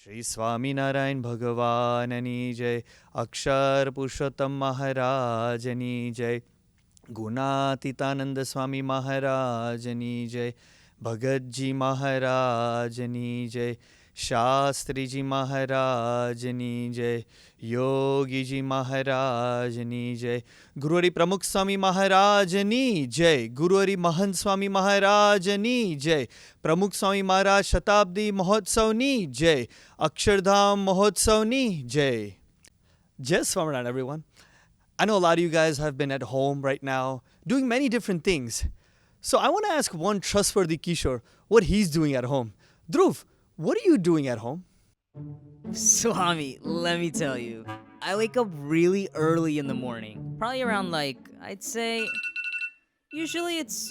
श्री स्वामीनारायण भगवाननी जय. अक्षर पुरुषोत्तम महाराजनी जय. गुणातीतानंद स्वामी महाराजनी जय. भगतजी महाराजनी जय. शास्त्री जी महाराजनी जय. योगी जी महाराजनी जय. गुरुहरि प्रमुख स्वामी महाराजनी जय. गुरुहरि महंत स्वामी महाराजनी जय. प्रमुख स्वामी महाराज शताब्दी महोत्सवनी जय. अक्षरधाम महोत्सवनी जय. Jai Swaminarayan, everyone. I know a lot of you guys have been at home right now doing many different things. So I want to ask one trustworthy Kishore what he's doing at home. Dhruv, what are you doing at home? Swami, let me tell you. I wake up really early in the morning. Probably around I'd say, usually it's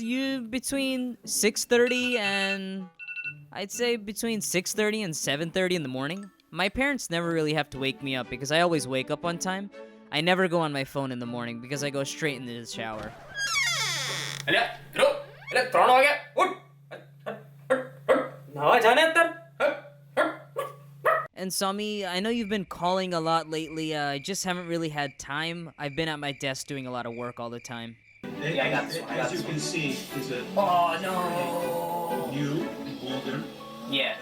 between 6:30 and I'd say between 6:30 and 7:30 in the morning. My parents never really have to wake me up because I always wake up on time. I never go on my phone in the morning because I go straight into the shower. And Swami, I know you've been calling a lot lately. I just haven't really had time. I've been at my desk doing a lot of work all the time. Yeah, I got this one. As you can see, is a new, older. Yeah.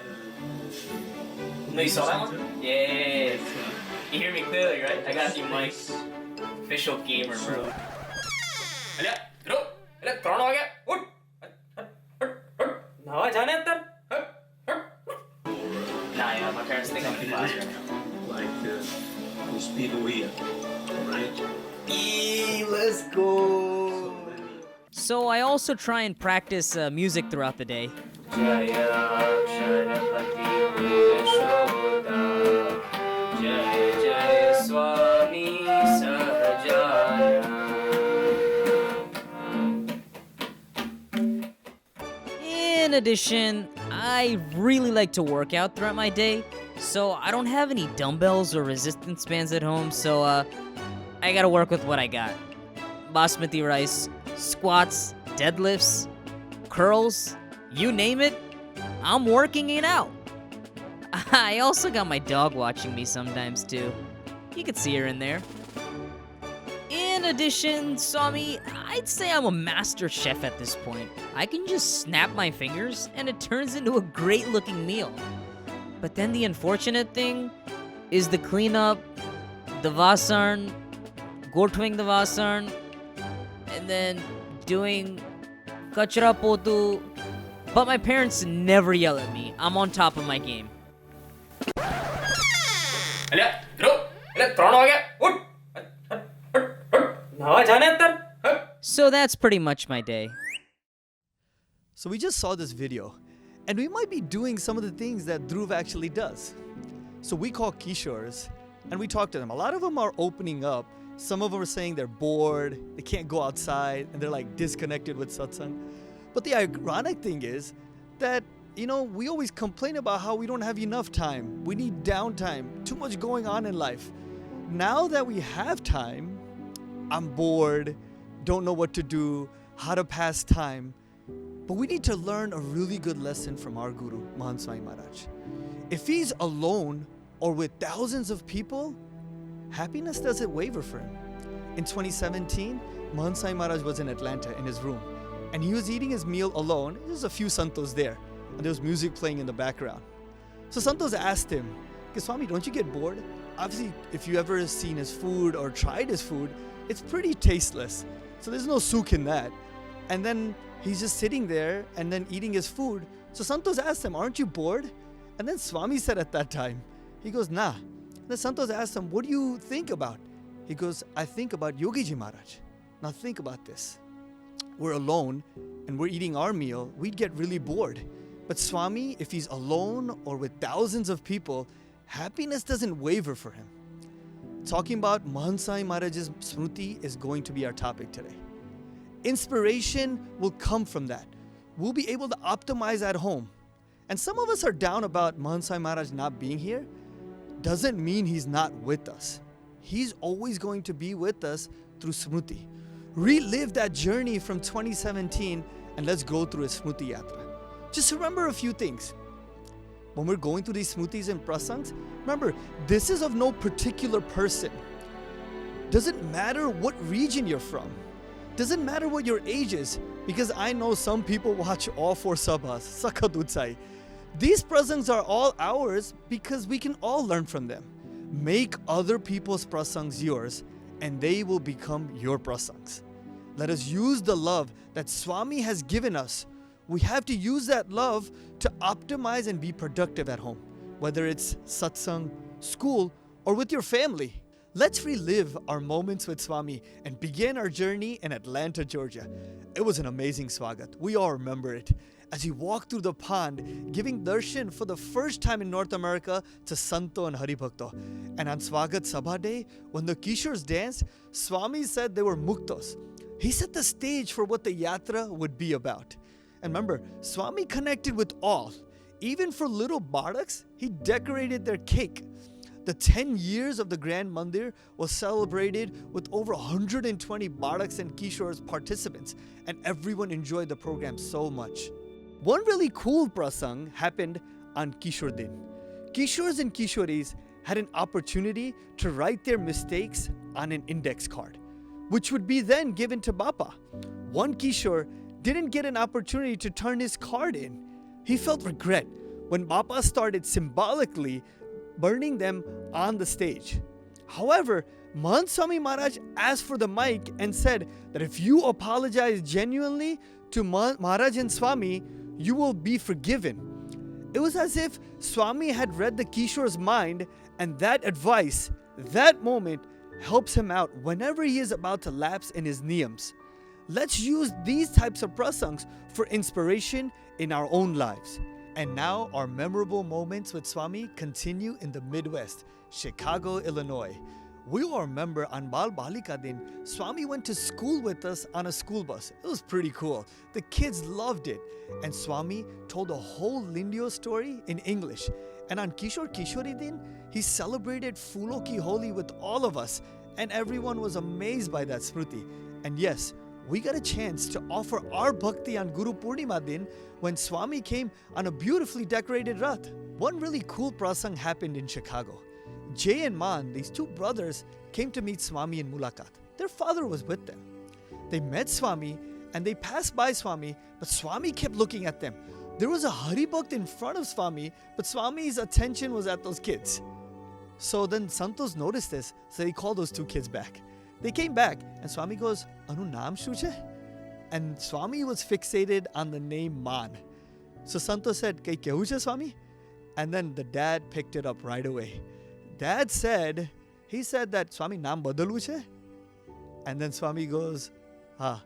No, you saw that one? Yeah. You hear me clearly, right? I got you, Mike. Official gamer, bro. Nah, yeah, my parents think I'm in class right now. Like Speedoia, right? Let's go. So I also try and practice music throughout the day. In addition, I really like to work out throughout my day, so I don't have any dumbbells or resistance bands at home, so I gotta work with what I got. Basmati rice, squats, deadlifts, curls, you name it, I'm working it out. I also got my dog watching me sometimes too. You could see her in there. In addition, Swami, I'd say I'm a master chef at this point. I can just snap my fingers and it turns into a great looking meal. But then the unfortunate thing is the cleanup, the vasarn, gotwing the vasarn, and then doing kachra potu. But my parents never yell at me. I'm on top of my game. So that's pretty much my day. So we just saw this video, and we might be doing some of the things that Dhruv actually does. So we call Kishores, and we talk to them. A lot of them are opening up. Some of them are saying they're bored, they can't go outside, and they're disconnected with satsang. But the ironic thing is that, we always complain about how we don't have enough time. We need downtime, too much going on in life. Now that we have time, I'm bored, don't know what to do, how to pass time. But we need to learn a really good lesson from our Guru, Mahant Swami Maharaj. If he's alone or with thousands of people, happiness doesn't waver for him. In 2017, Mahant Swami Maharaj was in Atlanta in his room, and he was eating his meal alone. There's a few santos there, and there was music playing in the background. So santos asked him, Swami, don't you get bored? Obviously, if you ever seen his food or tried his food, it's pretty tasteless. So there's no suk in that. And then he's just sitting there and then eating his food. So Santos asked him, aren't you bored? And then Swami said at that time, he goes, nah. And then Santos asked him, what do you think about? He goes, I think about Yogi Ji Maharaj. Now think about this. We're alone and we're eating our meal. We'd get really bored. But Swami, if he's alone or with thousands of people, happiness doesn't waver for him. Talking about Mahant Swami Maharaj's Smruti is going to be our topic today. Inspiration will come from that. We'll be able to optimize at home. And some of us are down about Mahant Swami Maharaj not being here. Doesn't mean he's not with us. He's always going to be with us through Smruti. Relive that journey from 2017 and let's go through his Smruti Yatra. Just remember a few things. when we're going through these Smrutis and Prasangs, remember, this is of no particular person. Doesn't matter what region you're from. Doesn't matter what your age is, because I know some people watch all 4 Sabhas, Sakat Utsai. These Prasangs are all ours because we can all learn from them. Make other people's Prasangs yours, and they will become your Prasangs. Let us use the love that Swami has given us. We have to use that love to optimize and be productive at home, whether it's satsang, school, or with your family. Let's relive our moments with Swami and begin our journey in Atlanta, Georgia. It was an amazing swagat. We all remember it. As he walked through the pond, giving darshan for the first time in North America to Santo and Haribhakto. And on Swagat Sabha Day, when the Kishores danced, Swami said they were muktos. He set the stage for what the yatra would be about. And remember, Swami connected with all. Even for little baraks, he decorated their cake. The 10 years of the Grand Mandir was celebrated with over 120 baraks and Kishores participants, and everyone enjoyed the program so much. One really cool prasang happened on Kishore Din. Kishores and Kishoris had an opportunity to write their mistakes on an index card, which would be then given to Bapa. One Kishore didn't get an opportunity to turn his card in. He felt regret when Bapa started symbolically burning them on the stage. However, Mahant Swami Maharaj asked for the mic and said that if you apologize genuinely to Maharaj and Swami, you will be forgiven. It was as if Swami had read the Kishore's mind, and that advice, that moment, helps him out whenever he is about to lapse in his niyams. Let's use these types of prasangs for inspiration in our own lives. And now our memorable moments with Swami continue in the Midwest, Chicago, Illinois. We all remember on Bal Balika Din, Swami went to school with us on a school bus. It was pretty cool. The kids loved it. And Swami told a whole Lindio story in English. And on Kishore-Kishori Din, he celebrated Fulo Ki Holi with all of us. And everyone was amazed by that Smruti. And yes, we got a chance to offer our bhakti on Guru Purnima Din when Swami came on a beautifully decorated Rath. One really cool prasang happened in Chicago. Jay and Man, these 2 brothers, came to meet Swami in Mulakat. Their father was with them. They met Swami and they passed by Swami, but Swami kept looking at them. There was a Hari Bhakt in front of Swami, but Swami's attention was at those kids. So then Santos noticed this, so he called those 2 kids back. They came back and Swami goes, Anu naam shu che? And Swami was fixated on the name Man. So Santos said, Kai kehu che Swami? And then the dad picked it up right away. Dad said, he said that Swami naam badalu che? And then Swami goes, ha.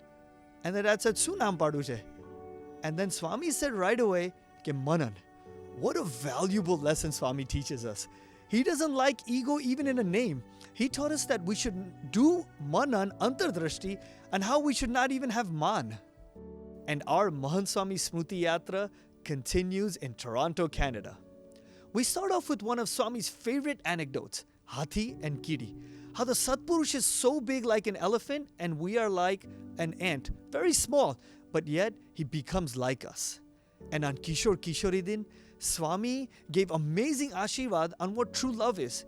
And the dad said, Su naam padu che? And then Swami said right away, Ke manan. What a valuable lesson Swami teaches us. He doesn't like ego even in a name. He taught us that we should do manan antardrashti and how we should not even have man. And our Mahant Swami Smruti Yatra continues in Toronto, Canada. We start off with one of Swami's favorite anecdotes, Hathi and Kiri. How the Satpurush is so big like an elephant and we are like an ant, very small, but yet he becomes like us. And on Kishore-Kishori Din, Swami gave amazing ashirvad on what true love is.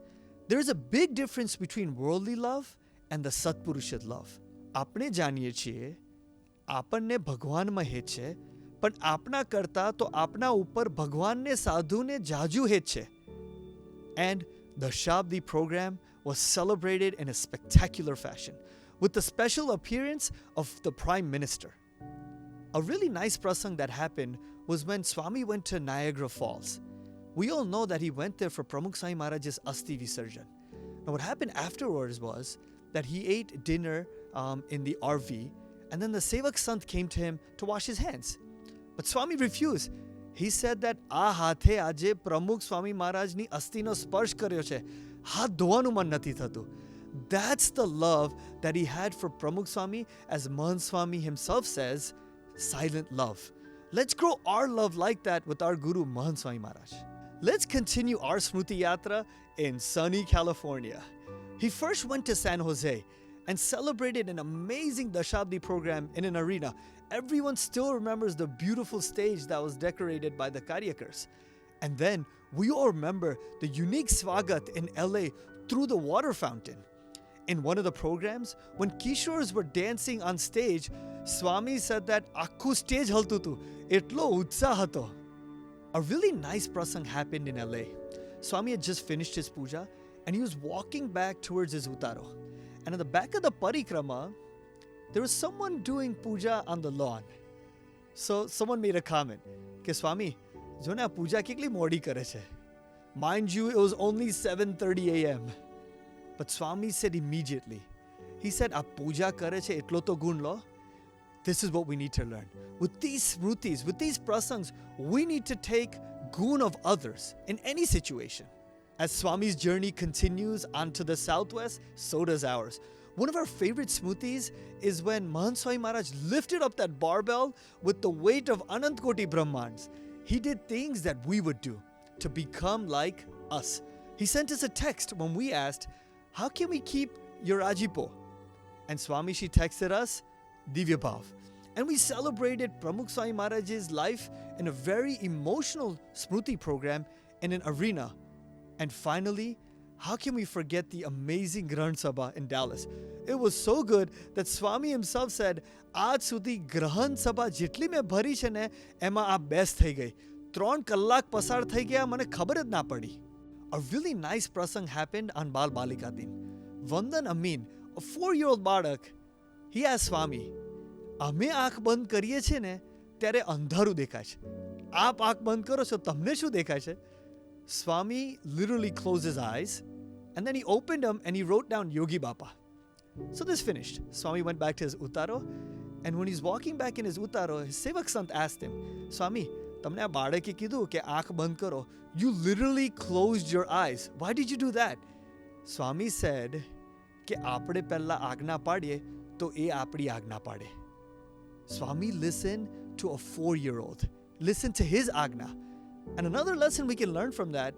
There is a big difference between worldly love and the Satpurusha love. આપણે જાણીએ છીએ, આપણને ભગવાનમાં હેત છે, પણ આપણા કરતા તો આપણા ઉપર ભગવાનને સાધુને જાજુ હેત છે. And the Shabdi program was celebrated in a spectacular fashion with the special appearance of the Prime Minister. A really nice prasang that happened was when Swami went to Niagara Falls. We all know that he went there for Pramukh Swami Maharaj's Asti Visarjan. Now what happened afterwards was that he ate dinner in the RV, and then the Sevak Sant came to him to wash his hands. But Swami refused. He said that આ હાથે આજે પ્રમુખ સ્વામી મહારાજની અસ્થિનો સ્પર્શ કર્યો છે. હાથ ધોવાનું મન નથી થતું. That's the love that he had for Pramukh Swami, as Mahant Swami himself says, silent love. Let's grow our love like that with our Guru Mahant Swami Maharaj. Let's continue our Smruti Yatra in sunny California. He first went to San Jose and celebrated an amazing Dashabdi program in an arena. Everyone still remembers the beautiful stage that was decorated by the Karyakars. And then we all remember the unique swagat in LA through the water fountain. In one of the programs, when Kishores were dancing on stage, Swami said that Akku stage haltutu, etlo utsaah hato. A really nice prasang happened in LA. Swami had just finished his puja and he was walking back towards his utaro. And at the back of the parikrama, there was someone doing puja on the lawn. So someone made a comment, ke Swami, jo na puja kitli modi kare che. Mind you, it was only 7:30 a.m. But Swami said immediately, he said, "A puja kare che etlo to gun lo." This is what we need to learn. With these Smrutis, with these prasangs, we need to take gun of others in any situation. As Swami's journey continues onto the southwest, so does ours. One of our favorite Smrutis is when Mahant Swami Maharaj lifted up that barbell with the weight of Anant Koti Brahmans. He did things that we would do to become like us. He sent us a text when we asked, "How can we keep your Ajipo?" And Swami Shi texted us, "Divya Bhav." And we celebrated Pramukh Swami Maharaj's life in a very emotional Smruti program in an arena. And finally, how can we forget the amazing Grahan Sabha in Dallas? It was so good that Swami himself said, "Aaj sudhi Grahan Sabha jitli mein bhari છે ને એમાં આ best થઈ ગઈ. 3 કલાક પસાર થઈ ગયા મને ખબર જ ના પડી." A really nice prasang happened on Bal Balika Din. Vandan Amin, a 4-year-old barak, he asked Swami, "અમે આંખ બંધ કરીએ છીએ ને ત્યારે અંધારું દેખાય છે. આપ આંખ બંધ કરો છો તમને શું દેખાય છે?" Swami literally closed his eyes and then he opened them and he wrote down Yogi Bapa. So this finished. Swami went back to his utaro, and when he's walking back in his utaro, his sevak sant asked him, "Swami, તમને આ બાળકે કીધું કે આંખ બંધ કરો. You literally closed your eyes. Why did you do that?" Swami said કે આપણે પહેલા આજ્ઞા પાડીએ તો એ આપણી આજ્ઞા પાડે. Swami listened to a 4-year-old. Listen to his agna. And another lesson we can learn from that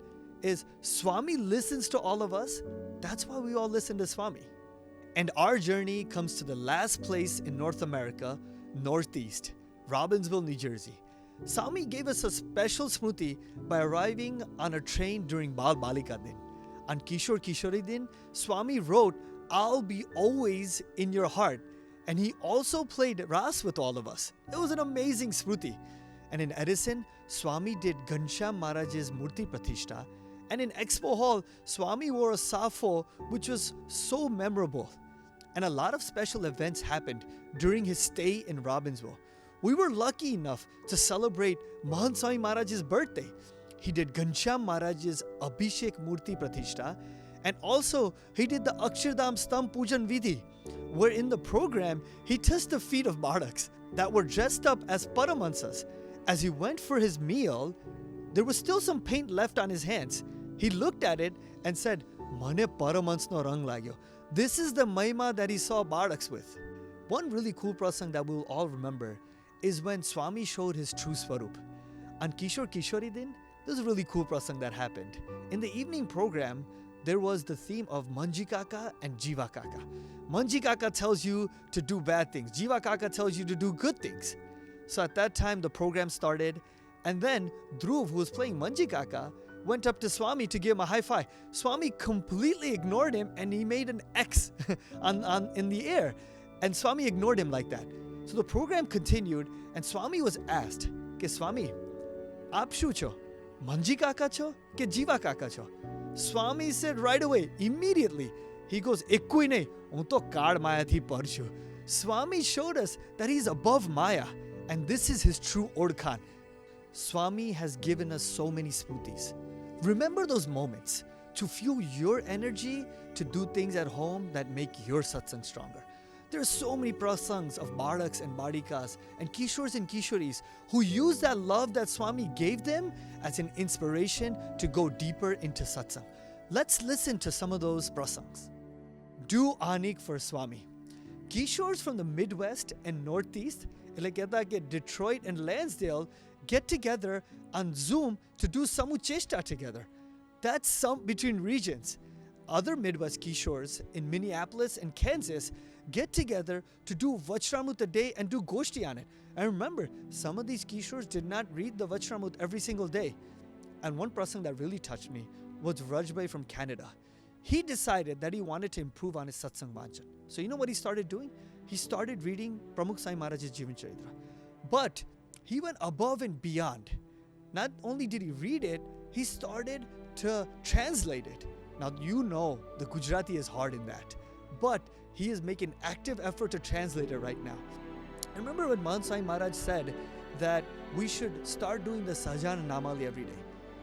is Swami listens to all of us. That's why we all listen to Swami. And our journey comes to the last place in North America, Northeast, Robbinsville, New Jersey. Swami gave us a special Smruti by arriving on a train during Bal Balika Din. On Kishore-Kishori Din, Swami wrote, "I'll be always in your heart." And he also played Ras with all of us. It was an amazing Smruti. And in Edison, Swami did Ghanshyam Maharaj's Murti Pratishtha. And in Expo Hall, Swami wore a safo, which was so memorable. And a lot of special events happened during his stay in Robbinsville. We were lucky enough to celebrate Mahant Swami Maharaj's birthday. He did Ghanshyam Maharaj's Abhishek Murti Pratishtha. And also, he did the Akshardham Stamp Pujan Vidhi, where in the program, he touched the feet of Baraks that were dressed up as Paramansas. As he went for his meal, there was still some paint left on his hands. He looked at it and said, "Mane Paramansno rang lagyo." This is the Mahima that he saw Baraks with. One really cool prasang that we'll all remember is when Swami showed his true Swarup. On Kishore-Kishori Din, there's a really cool prasang that happened. In the evening program, there was the theme of Manji Kaka and Jiva Kaka. Manji Kaka tells you to do bad things. Jiva Kaka tells you to do good things. So at that time, the program started, and then Dhruv, who was playing Manji Kaka, went up to Swami to give him a high five. Swami completely ignored him, and he made an X in the air. And Swami ignored him like that. So the program continued, and Swami was asked, "Ke Swami, aap shu cho? Manji Kaka cho ke Jiva Kaka cho?" Swami said right away, immediately, he goes, "Ekkui nahi, hun to kaad maya thi par chu." Swami showed us that he's above Maya, and this is his true Odkhan. Swami has given us so many Smrutis. Remember those moments to fuel your energy to do things at home that make your satsang stronger. There are so many prasangs of Baraks and Badikas and Kishores and Kishoris who use that love that Swami gave them as an inspiration to go deeper into satsang. Let's listen to some of those prasangs. Do Anik for Swami. Kishores from the Midwest and Northeast, like Detroit and Lansdale, get together on Zoom to do Samucheshta together. That's some between regions. Other Midwest Kishores in Minneapolis and Kansas get together to do Vachramut a day and do Goshti on it. And remember, some of these Kishores did not read the Vachramut every single day. And one prasang that really touched me was Rajbhai from Canada. He decided that he wanted to improve on his satsang vanchan. So you know what he started doing? He started reading Pramukh Swami Maharaj's Jivan Charitra. But he went above and beyond. Not only did he read it, he started to translate it. Now you know the Gujarati is hard in that. But he is making active effort to translate it right now. I remember when Mahant Swami Maharaj said that we should start doing the Sahajana Namali every day.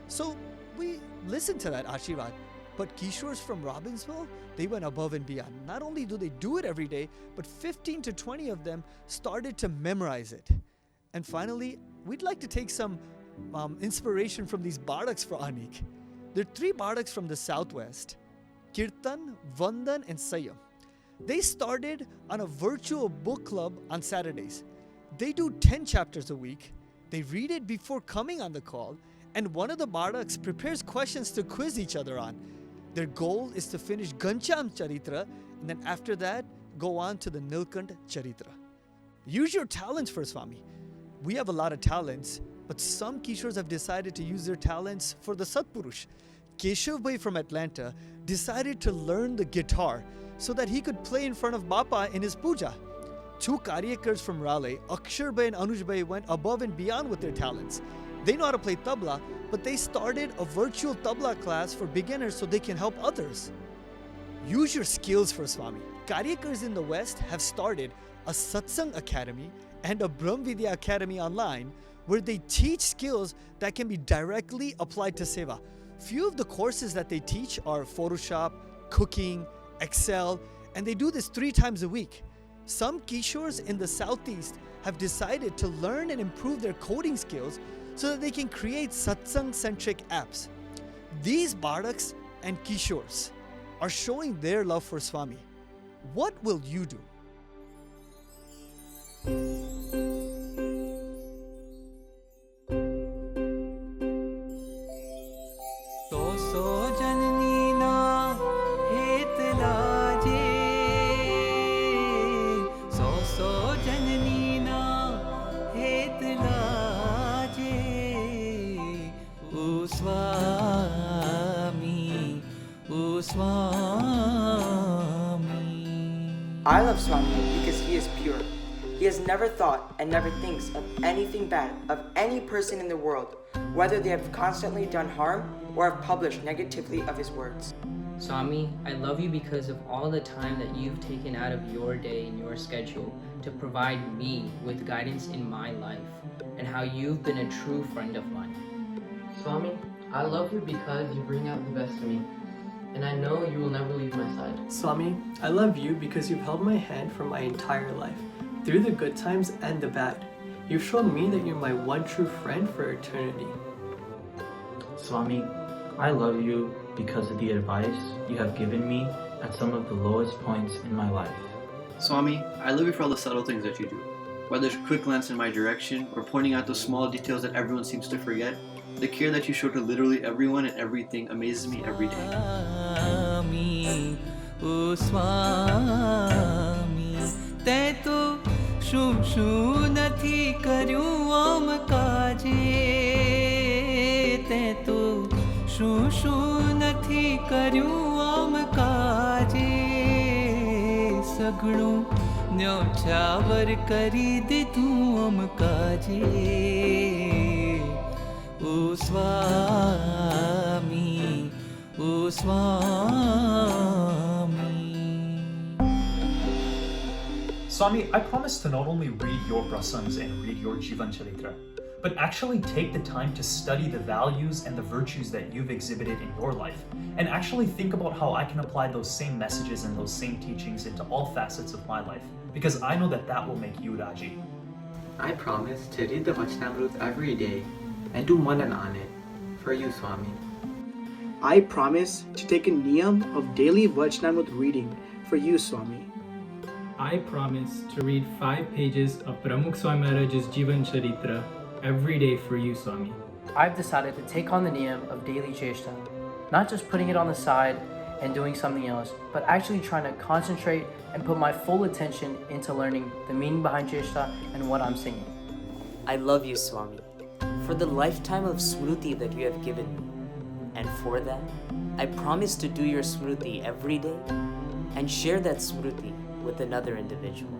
So we listened to that Ashirwad. But Kishores from Robbinsville, they went above and beyond. Not only do they do it every day, but 15 to 20 of them started to memorize it. And finally, we'd like to take some inspiration from these bardaks for Anik. There are 3 bardaks from the southwest: Kirtan, Vandan, and Sayam. They started on a virtual book club on Saturdays. They do 10 chapters a week. They read it before coming on the call, and one of the bardaks prepares questions to quiz each other on. Their goal is to finish Gancham Charitra, and then after that, go on to the Nilkant Charitra. Use your talents for Swami. We have a lot of talents, but some Kishores have decided to use their talents for the Satpurush. Keshav Bhai from Atlanta decided to learn the guitar so that he could play in front of Bapa in his puja. 2 Karyakars from Raleigh, Akshar Bhai and Anuj Bhai, went above and beyond with their talents. They know how to play tabla, but they started a virtual tabla class for beginners so they can help others. Use your skills for Swami. Karyakars in the West have started a Satsang Academy and a Brahm Vidya Academy online where they teach skills that can be directly applied to Seva. Few of the courses that they teach are Photoshop, cooking, Excel, and they do this 3 times a week. Some Kishores in the Southeast have decided to learn and improve their coding skills so that they can create satsang-centric apps. These bardaks and Kishores are showing their love for Swami. What will you do? I love Swami because he is pure. He has never thought and never thinks of anything bad of any person in the world, whether they have constantly done harm or have published negatively of his words. Swami, I love you because of all the time that you've taken out of your day and your schedule to provide me with guidance in my life, and how you've been a true friend of mine. Swami, I love you because you bring out the best in me, and I know you will never leave my side. Swami, I love you because you've held my hand for my entire life, through the good times and the bad. You've shown me that you're my one true friend for eternity. Swami, I love you because of the advice you have given me at some of the lowest points in my life. Swami, I love you for all the subtle things that you do. Whether it's quick glance in my direction or pointing out those small details that everyone seems to forget, the care that you show to literally everyone and everything amazes me every day. Swami, oh Swami, te to shu nathi karyu om kaje, te to shu nathi karyu om kaje, sagnu न्योछावर करी दे तू om kaje. O Swami, O Swami. Swami, I promise to not only read your Prasangs and read your Jivan Charitra, but actually take the time to study the values and the virtues that you've exhibited in your life, and actually think about how I can apply those same messages and those same teachings into all facets of my life, because I know that that will make you Raji. I promise to read the Vachanamrut every day and do manan on it for you, Swami. I promise to take a niyam of daily Vachanamrut reading for you, Swami. I promise to read 5 pages of Pramukh Swami Maharaj's Jivan Charitra every day for you, Swami. I've decided to take on the niyam of daily cheshta, not just putting it on the side and doing something else, but actually trying to concentrate and put my full attention into learning the meaning behind cheshta and what I'm singing. I love you, Swami. for the lifetime of Smruti that you have given me. And for that, I promise to do your Smruti every day and share that Smruti with another individual.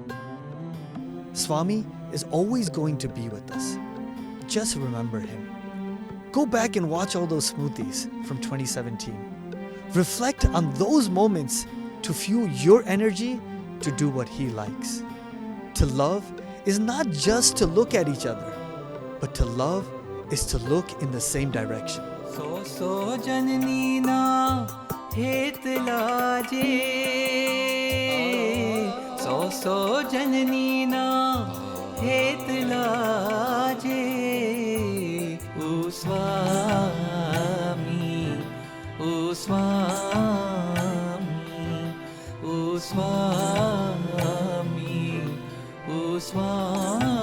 Swami is always going to be with us. Just remember him. Go back and watch all those Smrutis from 2017. Reflect on those moments to fuel your energy to do what he likes. To love is not just to look at each other, but to love is to look in the same direction. So janani na het laje, so janani na het laje, O Swami, O Swami, O Swami, O Swami.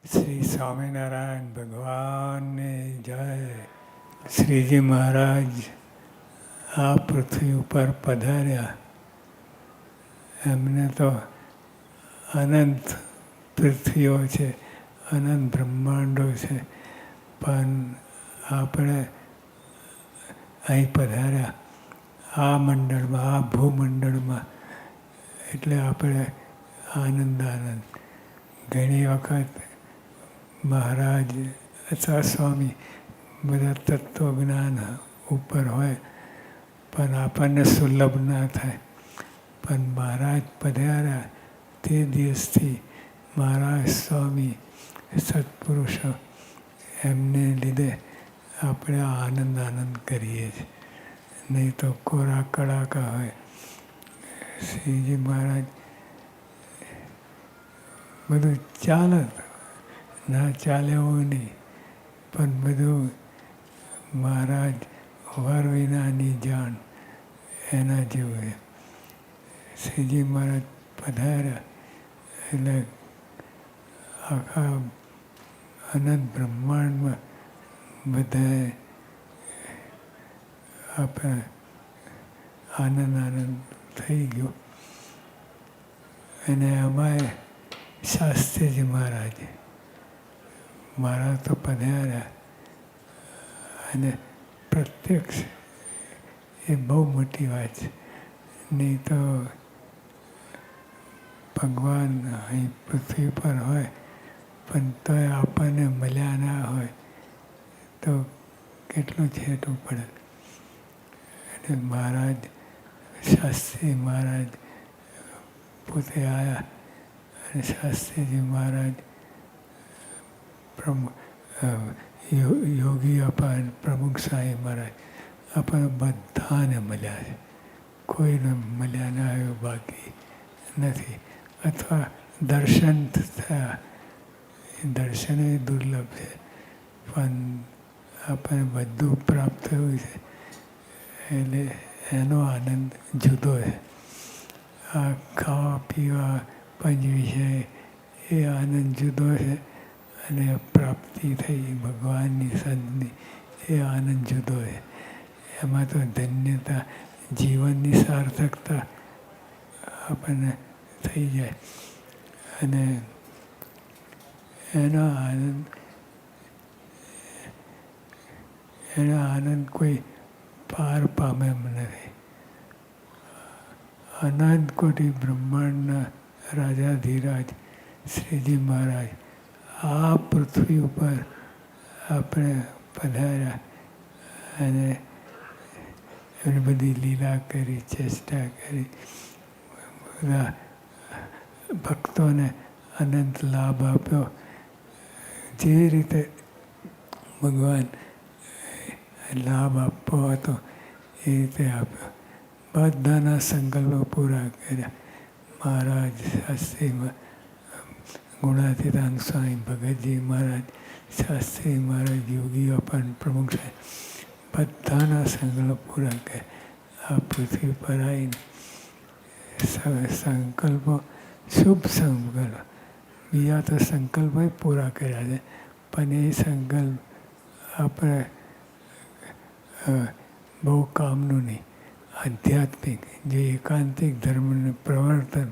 Shri Swaminarayan ભગવાનને જય. શ્રીજી મહારાજ આ પૃથ્વી ઉપર પધાર્યા. એમને તો અનંત પૃથ્વીઓ છે, અનંત બ્રહ્માંડો છે, પણ આપણે અહીં પધાર્યા આ મંડળમાં, આ ભૂમંડળમાં, એટલે આપણે આનંદ આનંદ. ઘણી વખત મહારાજ અથવા સ્વામી બધા તત્વજ્ઞાન ઉપર હોય પણ આપણને સુલભ ના થાય. પણ મહારાજ પધાર્યા તે દિવસથી મહારાજ સ્વામી સત્પુરુષો એમને લીધે આપણે આનંદ આનંદ કરીએ છીએ. નહીં તો કોરા કડાકા હોય. શ્રીજી મહારાજ બધું ચાલે, ના ચાલે એવું નહીં, પણ બધું મહારાજ વર વિનાની જાણ એના જેવું. શ્રીજી મહારાજ પધાર્યા એટલે આખા અનંત બ્રહ્માંડમાં બધાએ આપણે આનંદ આનંદ થઈ ગયો. અને અમારે શાસ્ત્રીજી મહારાજ તો પધાર્યા અને પ્રત્યક્ષ એ બહુ મોટી વાત છે. નહીં તો ભગવાન અહીં પૃથ્વી પર હોય પણ તોય આપણને મળ્યા ના હોય તો કેટલું છેટું પડે. અને મહારાજ શાસ્ત્રી મહારાજ પોતે આવ્યા અને શાસ્ત્રીજી મહારાજ યોગી અપાન પ્રમુખ સાંઈ મહારાજ આપણને બધાને મળ્યા છે. કોઈને મળ્યા ના આવ્યો બાકી નથી. અથવા દર્શન થયા, એ દર્શન એ દુર્લભ છે, પણ આપણને બધું પ્રાપ્ત થયું છે એટલે એનો આનંદ જુદો છે. આ ખાવા પીવા પંચ વિષય એ આનંદ જુદો છે અને પ્રાપ્તિ થઈ ભગવાનની સંતની એ આનંદ જુદો છે. એમાં તો ધન્યતા, જીવનની સાર્થકતા આપણને થઈ જાય અને એનો આનંદ કોઈ પાર પામે એમ નથી. અનંત કોટી બ્રહ્માંડના રાજાધિરાજ શ્રીજી મહારાજ આ પૃથ્વી ઉપર આપણે પધાર્યા અને એની બધી લીલા કરી, ચેષ્ટા કરી, બધા ભક્તોને અનંત લાભ આપ્યો. જે રીતે ભગવાન લાભ આપવો હતો એ રીતે આપ્યો. બધાના સંકલ્પો પૂરા કર્યા. મહારાજ શાસ્ત્રીમાં ગુણાતીતાન સ્વામી ભગતજી મહારાજ, શાસ્ત્રી મહારાજ, યોગીઓ પણ પ્રમુખ સાહેબ બધાના સંકલ્પ પૂરા કર્યા. આ પૃથ્વી પર આવીને સંકલ્પો, શુભ સંકલ્પ, બીજા તો સંકલ્પો પૂરા કર્યા છે પણ એ સંકલ્પ આપણે બહુ કામનું નહીં. આધ્યાત્મિક જે એકાંતિક ધર્મનું પ્રવર્તન